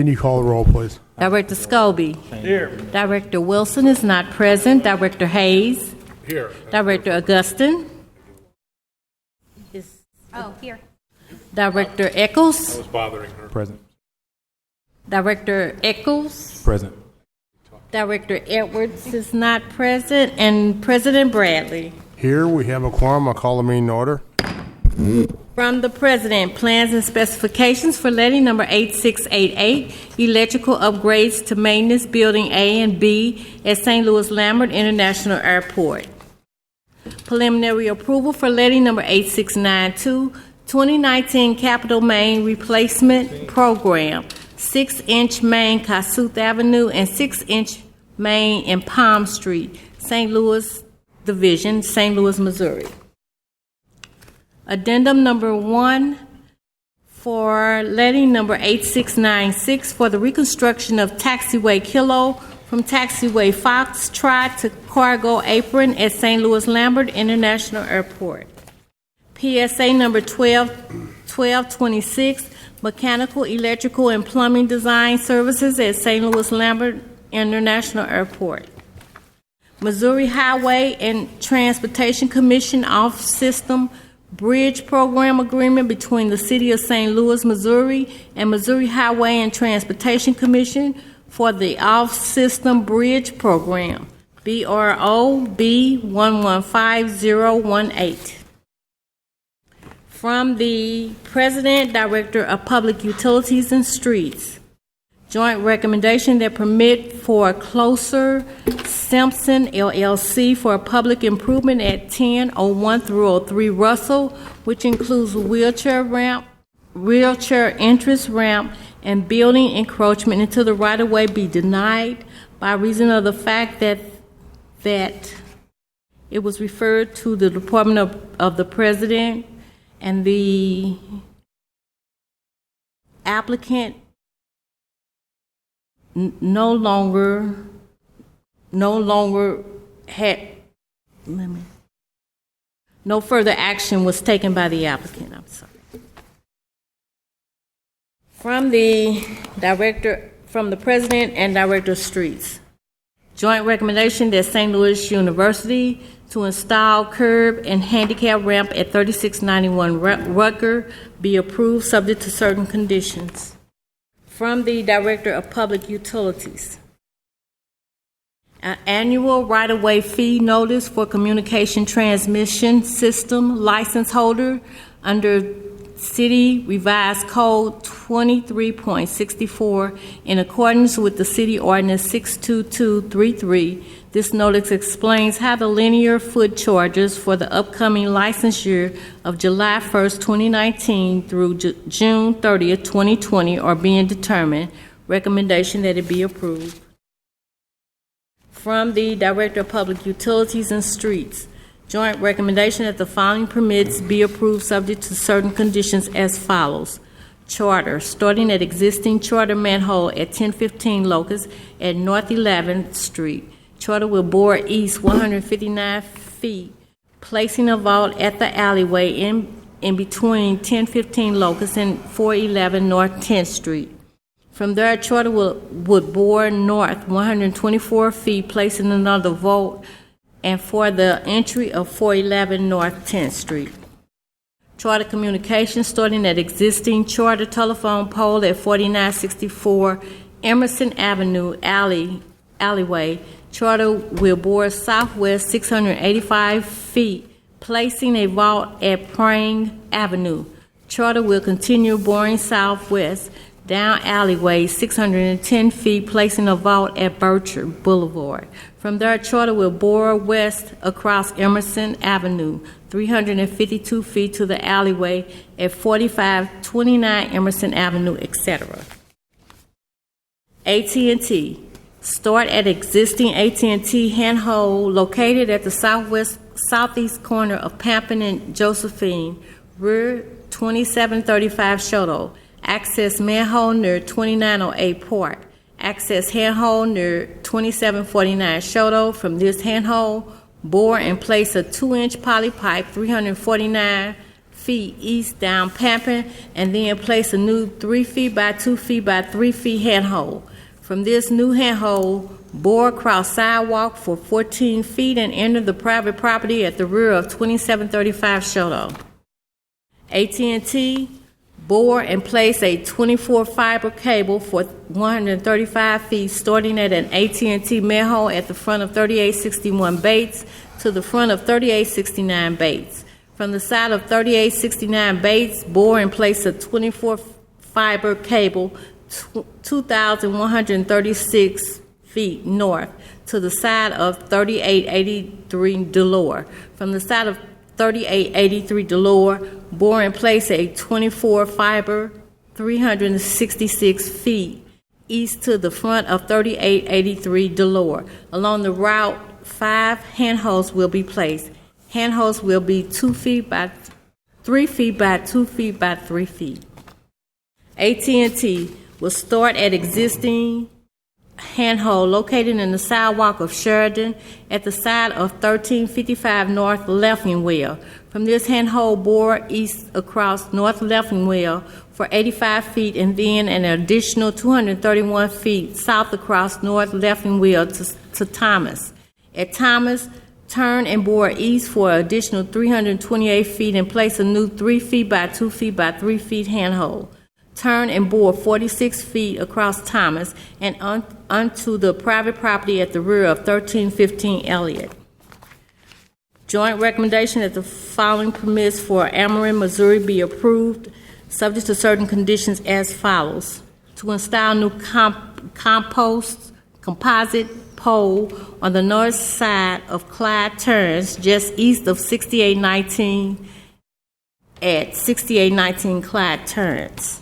Can you call the roll, please? Director Scobie. Here. Director Wilson is not present. Director Hayes. Here. Director Augustin. Here. Director Eccles. Was bothering her. Present. Director Eccles. Present. Director Edwards is not present. And President Bradley. Here we have a quorum. I'll call the meeting to order. From the President, plans and specifications for letting number 8688, electrical upgrades to maintenance building A and B at St. Louis Lambert International Airport. Preliminary approval for letting number 8692, 2019 Capital Main Replacement Program, 6-inch main Kossuth Avenue and 6-inch main in Palm Street, St. Louis Division, St. Louis, Missouri. Addendum number 1 for letting number 8696 for the reconstruction of taxiway Kilo from taxiway Foxtrot to cargo apron at St. Louis Lambert International Airport. PSA number 1226, mechanical, electrical, and plumbing design services at St. Louis Lambert International Airport. Missouri Highway and Transportation Commission off-system bridge program agreement between the City of St. Louis, Missouri and Missouri Highway and Transportation Commission for the off-system bridge program, BRO B115018. From the President, Director of Public Utilities and Streets, joint recommendation that permit for Closer Simpson LLC for a public improvement at 1001 through 03 Russell, which includes wheelchair ramp, wheelchair entrance ramp, and building encroachment into the right-of-way be denied by reason of the fact that it was referred to the Department of the President and the applicant no longer had, no further action was taken by the applicant. I'm sorry. From the President and Director of Streets, joint recommendation that St. Louis University to install curb and handicap ramp at 3691 Rutger be approved subject to certain conditions. From the Director of Public Utilities, an annual right-of-way fee notice for communication transmission system license holder under City Revised Code 23.64 in accordance with the City Ordinance 62233. This notice explains how the linear foot charges for the upcoming license year of July 1st, 2019 through June 30th, 2020 are being determined. Recommendation that it be approved. From the Director of Public Utilities and Streets, joint recommendation that the following permits be approved subject to certain conditions as follows. Charter, starting at existing charter manhole at 1015 Locust at North 11th Street. Charter will bore east 159 feet, placing a vault at the alleyway in between 1015 Locust and 411 North 10th Street. From there, charter would bore north 124 feet, placing another vault and for the entry of 411 North 10th Street. Charter communications starting at existing charter telephone pole at 4964 Emerson Avenue alleyway. Charter will bore southwest 685 feet, placing a vault at Prang Avenue. Charter will continue boring southwest down alleyway 610 feet, placing a vault at Bircher Boulevard. From there, charter will bore west across Emerson Avenue 352 feet to the alleyway at 4529 Emerson Avenue, etc. AT&T. Start at existing AT&T handhold located at the southeast corner of Pampin and Josephine, rear 2735 Shoto. Access manhole near 2908 Park. Access handhold near 2749 Shoto. From this handhold, bore and place a 2-inch poly pipe 349 feet east down Pampin, and then place a new 3 feet by 2 feet by 3 feet handhold. From this new handhold, bore across sidewalk for 14 feet and enter the private property at the rear of 2735 Shoto. AT&T, bore and place a 24 fiber cable for 135 feet starting at an AT&T manhole at the front of 3861 Bates to the front of 3869 Bates. From the side of 3869 Bates, bore and place a 24 fiber cable 2,136 feet north to the side of 3883 Delore. From the side of 3883 Delore, bore and place a 24 fiber 366 feet east to the front of 3883 Delore. Along the route, 5 handholds will be placed. Handholds will be 2 feet by 3 feet by 2 feet by 3 feet. AT&T will start at existing handhold located in the sidewalk of Sheridan at the side of 1355 North Leffingwell. From this handhold, bore east across North Leffingwell for 85 feet and then an additional 231 feet south across North Leffingwell to Thomas. At Thomas, turn and bore east for an additional 328 feet and place a new 3 feet by 2 feet by 3 feet handhold. Turn and bore 46 feet across Thomas and onto the private property at the rear of 1315 Elliott. Joint recommendation that the following permits for Ameren, Missouri be approved, subject to certain conditions as follows. To install new composite pole on the north side of Clyde Turns, just east of 6819 at 6819 Clyde Turns.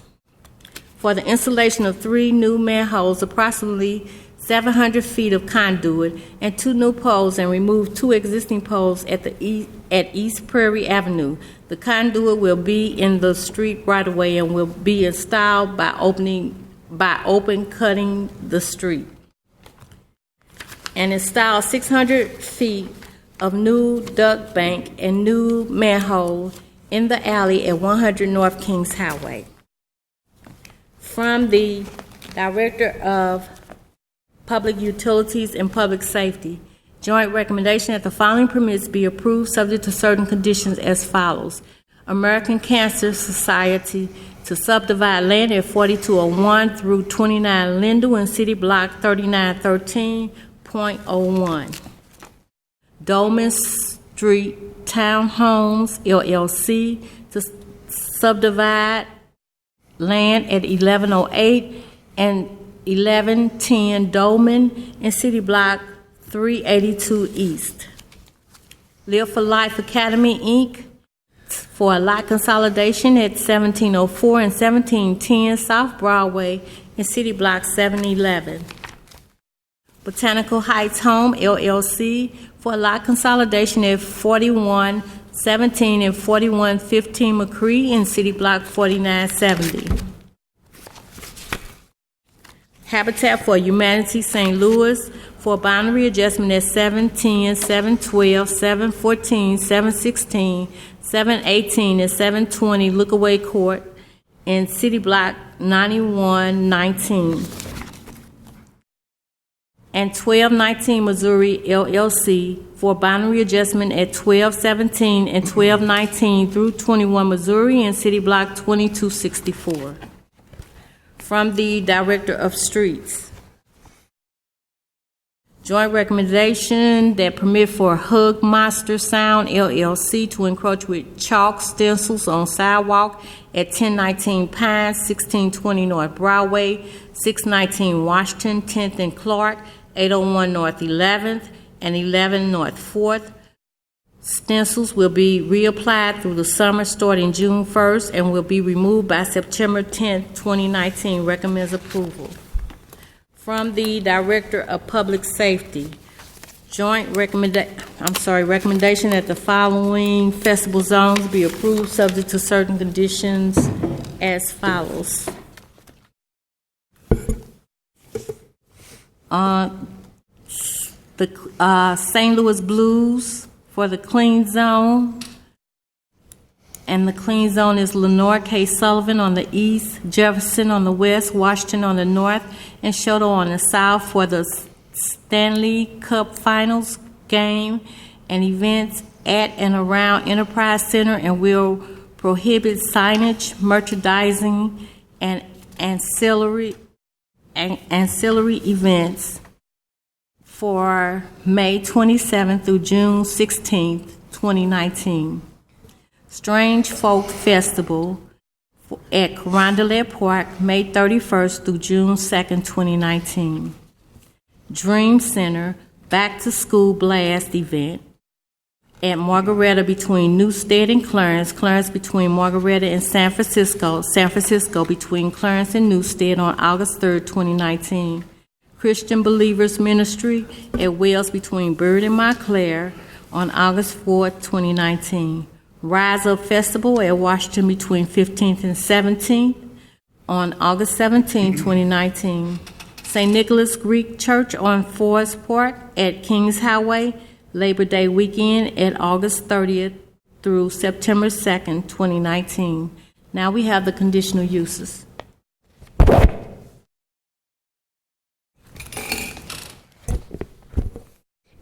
For the installation of 3 new manholes, approximately 700 feet of conduit, and 2 new poles, and remove 2 existing poles at East Prairie Avenue. The conduit will be in the street right away and will be installed by open cutting the street. And install 600 feet of new duct bank and new manhole in the alley at 100 North Kings Highway. From the Director of Public Utilities and Public Safety, joint recommendation that the following permits be approved subject to certain conditions as follows. American Cancer Society to subdivide land at 4201 through 29 Lindell in City Block 3913.01. Dolman Street Townhomes, LLC, to subdivide land at 1108 and 1110 Dolman in City Block 382 East. Live for Life Academy, Inc., for a lot consolidation at 1704 and 1710 South Broadway in City Block 711. Botanical Heights Home, LLC, for a lot consolidation at 4117 and 4115 McCree in City Block 4970. Habitat for Humanity St. Louis for a boundary adjustment at 710, 712, 714, 716, 718, and 720 Lookaway Court in City Block 9119. And 1219 Missouri, LLC, for a boundary adjustment at 1217 and 1219 through 21 Missouri and City Block 2264. From the Director of Streets, joint recommendation that permit for Hug Monster Sound, LLC, to encroach with chalk stencils on sidewalk at 1019 Pines, 1620 North Broadway, 619 Washington, 10th and Clark, 801 North 11th, and 11 North 4th. Stencils will be reapplied through the summer starting June 1st and will be removed by September 10th, 2019. Recommends approval. From the Director of Public Safety, recommendation that the following festival zones be approved subject to certain conditions as follows. The St. Louis Blues for the clean zone, and the clean zone is Lenore K. Sullivan on the east, Jefferson on the west, Washington on the north, and Shoto on the south for the Stanley Cup Finals game and events at and around Enterprise Center, and will prohibit signage, merchandising, and ancillary events for May 27th through June 16th, 2019. Strange Folk Festival at Carondelet Park, May 31st through June 2nd, 2019. Dream Center Back to School Blast event at Margaretta between Newstead and Clarence, Clarence between Margaretta and San Francisco, San Francisco between Clarence and Newstead on August 3rd, 2019. Christian Believers Ministry at Wells between Bird and Montclair on August 4th, 2019. Rise Up Festival at Washington between 15th and 17th on August 17, 2019. St. Nicholas Greek Church on Forest Park at Kings Highway, Labor Day weekend at August 30th through September 2nd, 2019. Now we have the conditional uses.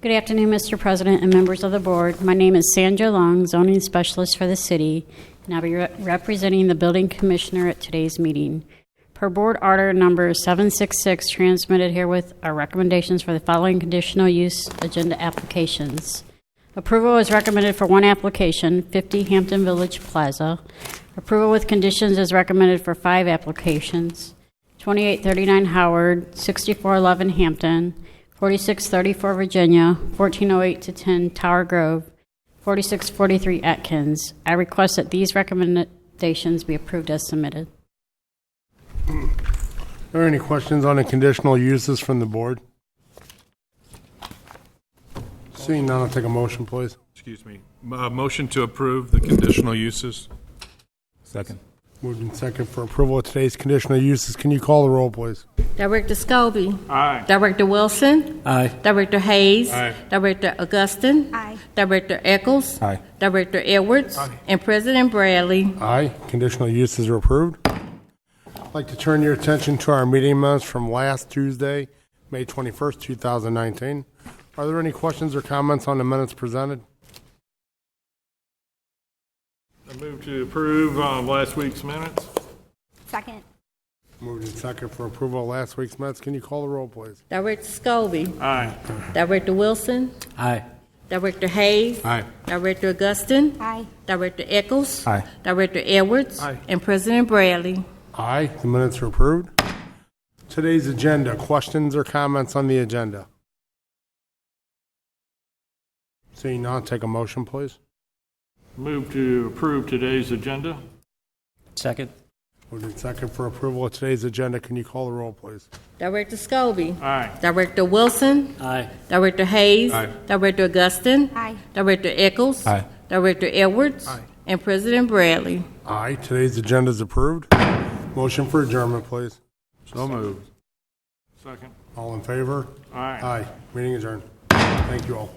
Good afternoon, Mr. President and members of the board. My name is Sandra Long, zoning specialist for the city, and I'll be representing the building commissioner at today's meeting. Per board order number 766, transmitted herewith are recommendations for the following conditional use agenda applications. Approval is recommended for one application, 50 Hampton Village Plaza. Approval with conditions is recommended for 5 applications, 2839 Howard, 6411 Hampton, 4634 Virginia, 1408 to 10 Tower Grove, 4643 Atkins. I request that these recommendations be approved as submitted. Are there any questions on the conditional uses from the board? Seeing none, I'll take a motion, please. Excuse me. Motion to approve the conditional uses. Second. Moved in second for approval of today's conditional uses. Can you call the roll, please? Director Scobie. Aye. Director Wilson. Aye. Director Hayes. Aye. Director Augustin. Aye. Director Eccles. Aye. Director Edwards. Aye. And President Bradley. Aye. Conditional uses are approved. I'd like to turn your attention to our meeting minutes from last Tuesday, May 21st, 2019. Are there any questions or comments on the minutes presented? I move to approve last week's minutes. Second. Moved in second for approval of last week's minutes. Can you call the roll, please? Director Scobie. Aye. Director Wilson. Aye. Director Hayes. Aye. Director Augustin. Aye. Director Eccles. Aye. Director Edwards. Aye. And President Bradley. Aye. The minutes are approved. Today's agenda. Questions or comments on the agenda? Seeing none, take a motion, please. Move to approve today's agenda. Second. Moved in second for approval of today's agenda. Can you call the roll, please? Director Scobie. Aye. Director Wilson. Aye. Director Hayes. Aye. Director Augustin. Aye. Director Eccles. Aye. Director Edwards. Aye. And President Bradley. Aye. Today's agenda is approved. Motion for adjournment, please. So moved. Second. All in favor? Aye. Aye. Meeting adjourned. Thank you all.